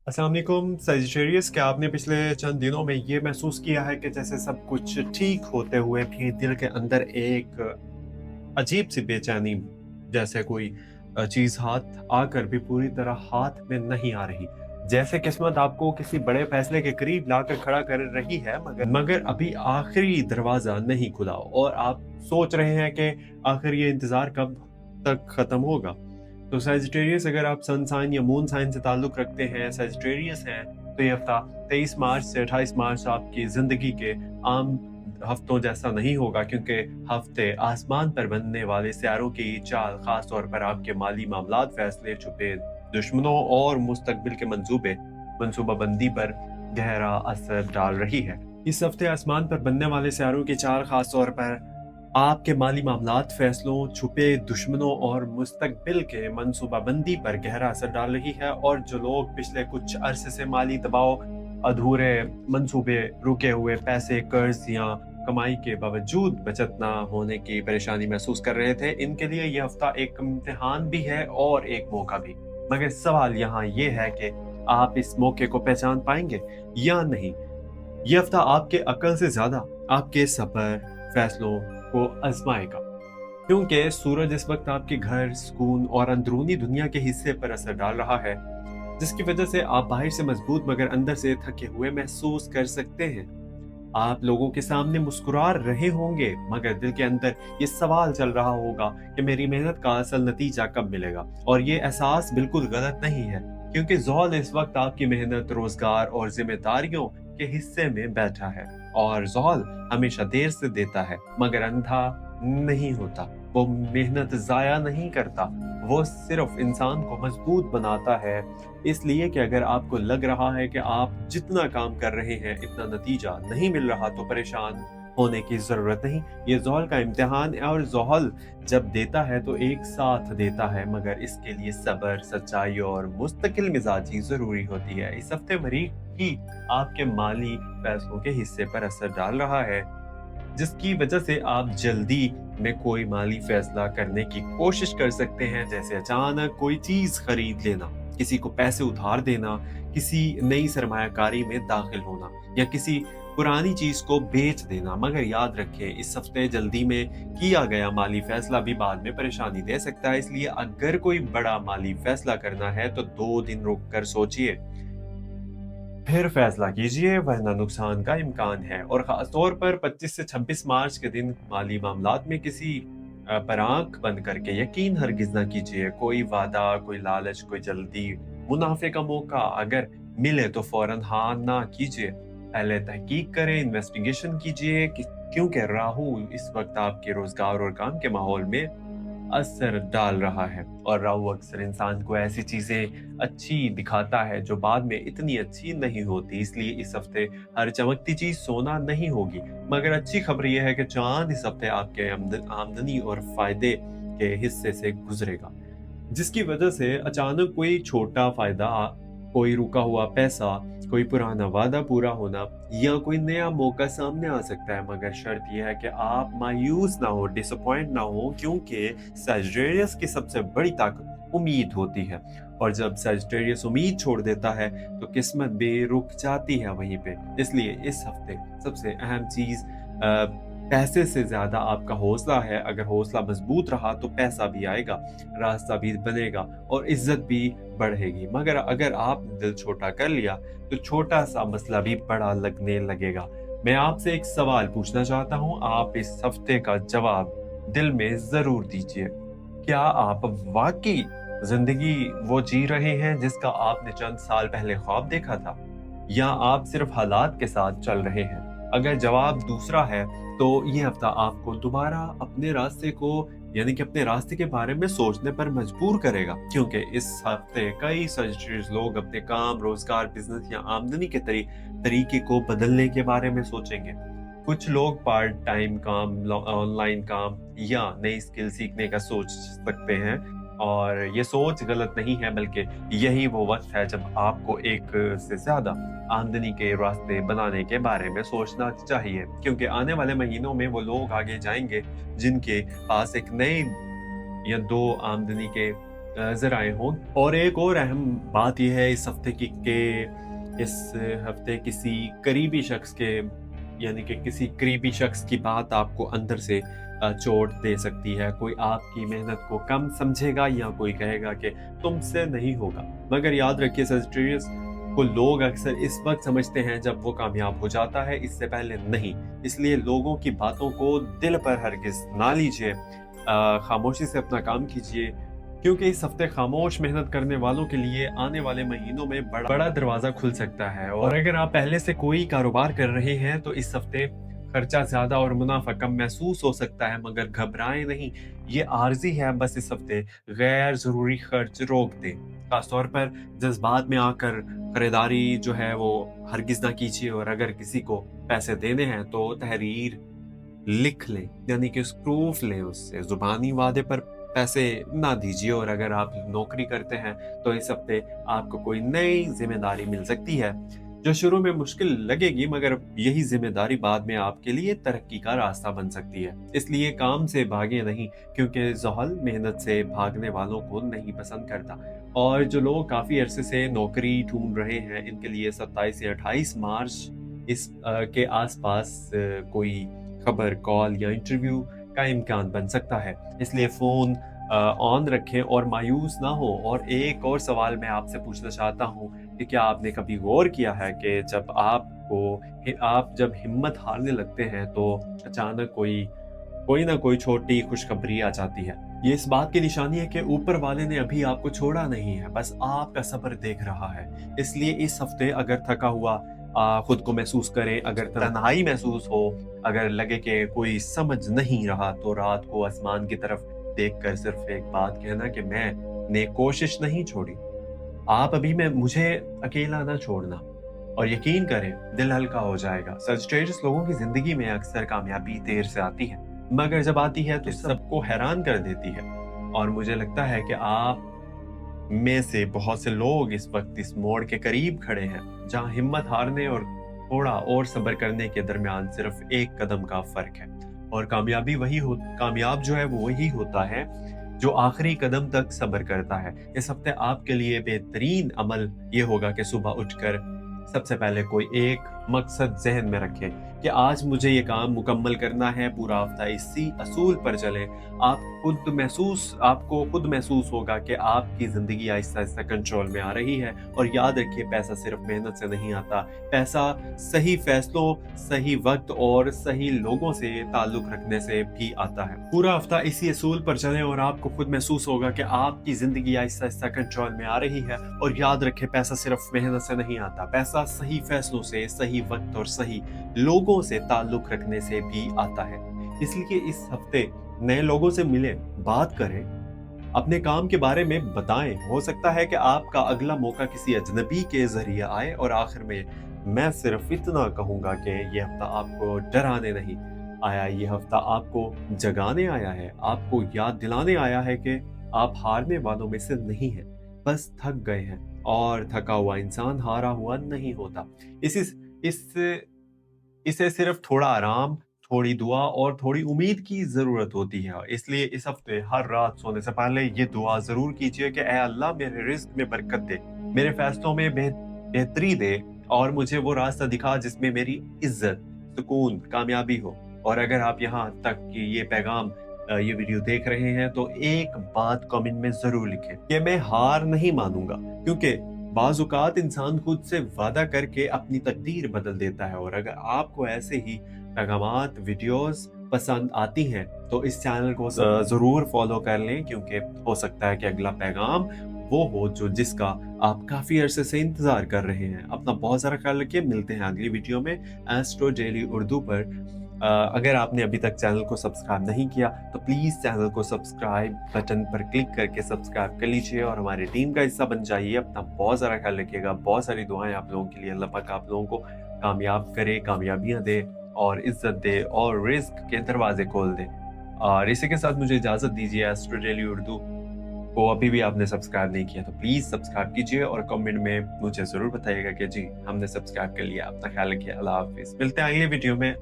अस्सलाम वालेकुम सजिटेरियस। क्या आपने पिछले चंद दिनों में ये महसूस किया है कि जैसे सब कुछ ठीक होते हुए भी दिल के अंदर एक अजीब सी बेचैनी, जैसे कोई चीज हाथ आकर भी पूरी तरह हाथ में नहीं आ रही, जैसे किस्मत आपको किसी बड़े फैसले के करीब लाकर खड़ा कर रही है, मगर अभी आखिरी दरवाजा नहीं खुला और आप सोच रहे हैं कि आखिर ये इंतजार कब तक खत्म होगा। तो सजिटेरियस, अगर आप सन साइन या मून साइन से ताल्लुक रखते हैं, सजिटेरियस हैं, तो ये हफ्ता 23 मार्च से 28 मार्च आपकी जिंदगी के आम हफ्तों जैसा नहीं होगा, क्योंकि हफ्ते आसमान पर बनने वाले सितारों की चाल खास तौर पर आपके माली मामलात, फैसले, छुपे दुश्मनों और मुस्तकबिल के मंसूबाबंदी पर गहरा असर डाल रही है। इस हफ्ते आसमान पर बनने वाले सितारों की चाल खास तौर पर आपके माली मामलात, फैसलों, छुपे दुश्मनों और मुस्तकबिल के मंसूबाबंदी पर गहरा असर डाल रही है। और जो लोग पिछले कुछ अरसे से माली दबाव, अधूरे मंसूबे, रुके हुए पैसे, कर्ज या कमाई के बावजूद बचत ना होने की परेशानी महसूस कर रहे थे, इनके लिए यह हफ्ता एक इम्तिहान भी है और एक मौका भी। मगर सवाल यहाँ ये है कि आप इस मौके को पहचान पाएंगे या नहीं। ये हफ्ता आपके अकल से ज्यादा आपके सब्र, फैसलों को आजमाएगा, क्योंकि सूरज इस वक्त आपके घर, सुकून और अंदरूनी दुनिया के हिस्से पर असर डाल रहा है, जिसकी वजह से आप बाहर से मजबूत मगर अंदर से थके हुए महसूस कर सकते हैं। आप लोगों के सामने मुस्कुरा रहे होंगे, मगर दिल के अंदर ये सवाल चल रहा होगा कि मेरी मेहनत का असल नतीजा कब मिलेगा। और ये एहसास बिल्कुल गलत नहीं है, क्योंकि ज़ोहल इस वक्त आपकी मेहनत, रोजगार और जिम्मेदारियों के हिस्से में बैठा है। और ज़ोहल हमेशा देर से देता है, मगर अंधा नहीं होता। वो मेहनत जाया नहीं करता, वो सिर्फ इंसान को मजबूत बनाता है। इसलिए कि अगर आपको लग रहा है कि आप जितना काम कर रहे हैं इतना नतीजा नहीं मिल रहा, तो परेशान होने की जरूरत नहीं। ये ज़ोहल का इम्तिहान है, और ज़ोहल जब देता है तो एक साथ देता है, मगर इसके लिए सब्र, सच्चाई और मुस्तकिल मिजाजी जरूरी होती है। इस हफ्ते मरीख ही आपके माली फैसलों के हिस्से पर असर डाल रहा है, जिसकी वजह से आप जल्दी में कोई माली फैसला करने की कोशिश कर सकते हैं, जैसे अचानक कोई चीज खरीद लेना, किसी को पैसे उधार देना, किसी नई सरमायाकारी में दाखिल होना या किसी पुरानी चीज को बेच देना। मगर याद रखें, इस हफ्ते जल्दी में किया गया माली फैसला भी बाद में परेशानी दे सकता है। इसलिए अगर कोई बड़ा माली फैसला करना है तो 2 दिन रुक कर सोचिए, फिर फैसला कीजिए, वरना नुकसान का इम्कान है। और खास तौर पर 25 से 26 मार्च के दिन माली मामलात में किसी पर आंख बंद करके यकीन हरगिज ना कीजिए। कोई वादा, कोई लालच, कोई जल्दी मुनाफे का मौका अगर मिले तो फौरन हाँ ना कीजिए। पहले तहकीक करें, इन्वेस्टिगेशन कीजिए, क्योंकि राहु इस वक्त आपके रोजगार और काम के माहौल में असर डाल रहा है। और राहु अक्सर इंसान को ऐसी चीजें अच्छी दिखाता है जो बाद में इतनी अच्छी नहीं होती। इसलिए इस हफ्ते हर चमकती चीज सोना नहीं होगी। मगर अच्छी खबर यह है कि चांद इस हफ्ते आपके आमदनी और फायदे के हिस्से से गुजरेगा, जिसकी वजह से अचानक कोई छोटा फायदा, कोई रुका हुआ पैसा, कोई पुराना वादा पूरा होना या कोई नया मौका सामने आ सकता है। मगर शर्त यह है कि आप मायूस ना हो, डिसअपॉइंट ना हो, क्योंकि सजिटेरियस की सबसे बड़ी ताकत उम्मीद होती है। और जब सजिटेरियस उम्मीद छोड़ देता है तो किस्मत भी रुक जाती है वहीं पे। इसलिए इस हफ्ते सबसे अहम चीज पैसे से ज्यादा आपका हौसला है। अगर हौसला मजबूत रहा तो पैसा भी आएगा, रास्ता भी बनेगा और इज्जत भी बढ़ेगी। मगर अगर आप दिल छोटा कर लिया तो छोटा सा मसला भी बड़ा लगने लगेगा। मैं आपसे एक सवाल पूछना चाहता हूँ, आप इस हफ्ते का जवाब दिल में जरूर दीजिए। क्या आप वाकई जिंदगी वो जी रहे हैं जिसका आपने चंद साल पहले ख्वाब देखा था, या आप सिर्फ हालात के साथ चल रहे हैं? अगर जवाब दूसरा है तो ये हफ्ता आपको दोबारा अपने रास्ते को, यानी कि अपने रास्ते के बारे में सोचने पर मजबूर करेगा, क्योंकि इस हफ्ते कई सजिटेरियस लोग अपने काम, रोजगार, बिजनेस या आमदनी के तरीके को बदलने के बारे में सोचेंगे। कुछ लोग पार्ट टाइम काम, ऑनलाइन काम या नई स्किल सीखने का सोच सकते हैं। और ये सोच गलत नहीं है, बल्कि यही वो वक्त है जब आपको एक से ज्यादा आमदनी के रास्ते बनाने के बारे में सोचना चाहिए, क्योंकि आने वाले महीनों में वो लोग आगे जाएंगे जिनके पास एक नए या दो आमदनी के ज़राए हों। और एक और अहम बात ये है इस हफ़्ते की कि इस हफ़्ते किसी करीबी शख़्स के यानी कि किसी करीबी शख़्स की बात आपको अंदर से चोट दे सकती है। कोई आपकी मेहनत को कम समझेगा या कोई कहेगा कि तुमसे नहीं होगा। मगर याद रखिए सजिटेरियस को लोग अक्सर इस वक़्त समझते हैं जब वो कामयाब हो जाता है, इससे पहले नहीं। इसलिए लोगों की बातों को दिल पर हरगिज़ ना लीजिए। खामोशी से अपना काम कीजिए, क्योंकि इस हफ्ते खामोश मेहनत करने वालों के लिए आने वाले महीनों में बड़ा दरवाजा खुल सकता है। और अगर आप पहले से कोई कारोबार कर रहे हैं तो इस हफ्ते खर्चा ज्यादा और मुनाफा कम महसूस हो सकता है, मगर घबराएं नहीं, ये आर्जी है। बस इस हफ्ते गैर जरूरी खर्च रोक दें। खासतौर पर जज्बात में आकर खरीदारी जो है वो हरगिज ना कीजिए। और अगर किसी को पैसे देने हैं तो तहरीर लिख लें, यानी कि प्रूफ लें उससे। जुबानी वादे पर पैसे ना दीजिए। और अगर आप नौकरी करते हैं तो इस हफ्ते आपको कोई नई जिम्मेदारी मिल सकती है जो शुरू में मुश्किल लगेगी, मगर यही जिम्मेदारी बाद में आपके लिए तरक्की का रास्ता बन सकती है। इसलिए काम से भागे नहीं, क्योंकि ज़ोहल मेहनत से भागने वालों को नहीं पसंद करता। और जो लोग काफ़ी अरसे से नौकरी ढूंढ रहे हैं, इनके लिए 27 या 28 मार्च के आसपास कोई खबर, कॉल या इंटरव्यू का इम्कान बन सकता है। इसलिए फ़ोन ऑन रखें और मायूस ना हो। और एक और सवाल मैं आपसे पूछना चाहता हूँ कि क्या आपने कभी गौर किया है कि आप जब हिम्मत हारने लगते हैं तो अचानक कोई कोई ना कोई छोटी खुशखबरी आ जाती है। ये इस बात की निशानी है कि ऊपर वाले ने अभी आपको छोड़ा नहीं है, बस आपका सब्र देख रहा है। इसलिए इस हफ्ते अगर थका हुआ खुद को महसूस करें, अगर तन्हाई महसूस हो, अगर लगे कि कोई समझ नहीं रहा, तो रात को आसमान की तरफ देखकर सिर्फ एक बात कहना कि मैंने कोशिश नहीं छोड़ी। आप अभी में मुझे अकेला ना छोड़ना। और यकीन करें, दिल हल्का हो जाएगा। सजिटेरियस लोगों की जिंदगी में अक्सर कामयाबी देर से आती है, मगर जब आती है तो सबको हैरान कर देती है। और मुझे लगता है कि आप में से बहुत से लोग इस वक्त इस मोड़ के करीब खड़े हैं, जहां हिम्मत हारने और थोड़ा और सब्र करने के दरमियान सिर्फ एक कदम का फर्क है। और कामयाब जो है वो वही होता है जो आखिरी कदम तक सब्र करता है। इस हफ्ते आपके लिए बेहतरीन अमल ये होगा कि सुबह उठकर सबसे पहले कोई एक मकसद जहन में रखें कि आज मुझे ये काम मुकम्मल करना है। पूरा हफ्ता इसी असूल पर चले। आपको खुद महसूस होगा कि आपकी जिंदगी आहिस्ता आहिस्ता कंट्रोल में आ रही है। और याद रखिए, पैसा सिर्फ मेहनत से नहीं आता, पैसा सही फैसलों, सही वक्त और सही लोगों से ताल्लुक रखने से भी आता है। पूरा हफ्ता इसी असूल पर चलें और आपको खुद महसूस होगा कि आपकी जिंदगी आहिस्ता आहिस्ता कंट्रोल में आ रही है। और याद रखें, पैसा सिर्फ मेहनत से नहीं आता, पैसा सही फैसलों से, सही वक्त और सही लोगों से ताल्लुक रखने से भी आता है। इसलिए इस हफ्ते नए लोगों से मिलें, बात करें, अपने काम के बारे में बताएं। हो सकता है कि आपका अगला मौका किसी अजनबी के जरिए आए। और आखिर में मैं सिर्फ इतना कहूंगा कि ये हफ्ता आपको डराने नहीं आया, ये हफ्ता आपको जगाने आया है, आपको याद दिलाने आया है कि आप हारने वालों में से नहीं हैं, बस थक गए हैं। और थका हुआ इंसान हारा हुआ नहीं होता। इसे सिर्फ थोड़ा आराम, थोड़ी दुआ और थोड़ी उम्मीद की जरूरत होती है। इसलिए इस हफ्ते हर रात सोने से पहले ये दुआ जरूर कीजिए कि ऐ अल्लाह, मेरे रिस्क में बरकत दे, मेरे फैसलों में बेहतरी दे, और मुझे वो रास्ता दिखा जिसमें मेरी इज्जत, सुकून, कामयाबी हो। और अगर आप यहाँ तक कि ये वीडियो देख रहे हैं तो एक बात कमेंट में जरूर लिखें कि मैं हार नहीं मानूंगा, क्योंकि बाजुकात इंसान खुद से वादा करके अपनी तकदीर बदल देता है। और अगर आपको ऐसे ही पैगामात, वीडियोस पसंद आती हैं तो इस चैनल को जरूर फॉलो कर लें, क्योंकि हो सकता है कि अगला पैगाम वो हो जिसका आप काफी अरसे से इंतजार कर रहे हैं। अपना बहुत सारा ख्याल रखिए। मिलते हैं अगली वीडियो में एस्ट्रो डेली उर्दू पर। अगर आपने अभी तक चैनल को सब्सक्राइब नहीं किया तो प्लीज चैनल को सब्सक्राइब बटन पर क्लिक करके सब्सक्राइब कर लीजिए और हमारी टीम का हिस्सा बन जाइए। अपना बहुत सारा ख्याल रखिएगा। बहुत सारी दुआएं आप लोगों के लिए। अल्लाह पाक आप लोगों को कामयाब करे, कामयाबियां दे और इज्जत दे और रिस्क के दरवाजे खोल दे। और इसी के साथ मुझे इजाजत दीजिए। एस्ट्रो डेली उर्दू को अभी भी आपने सब्सक्राइब नहीं किया तो प्लीज सब्सक्राइब कीजिए और कमेंट में मुझे जरूर बताइएगा कि जी हमने सब्सक्राइब कर लिया। अपना ख्याल रखिए। अल्लाह हाफिज। मिलते हैं अगले वीडियो में।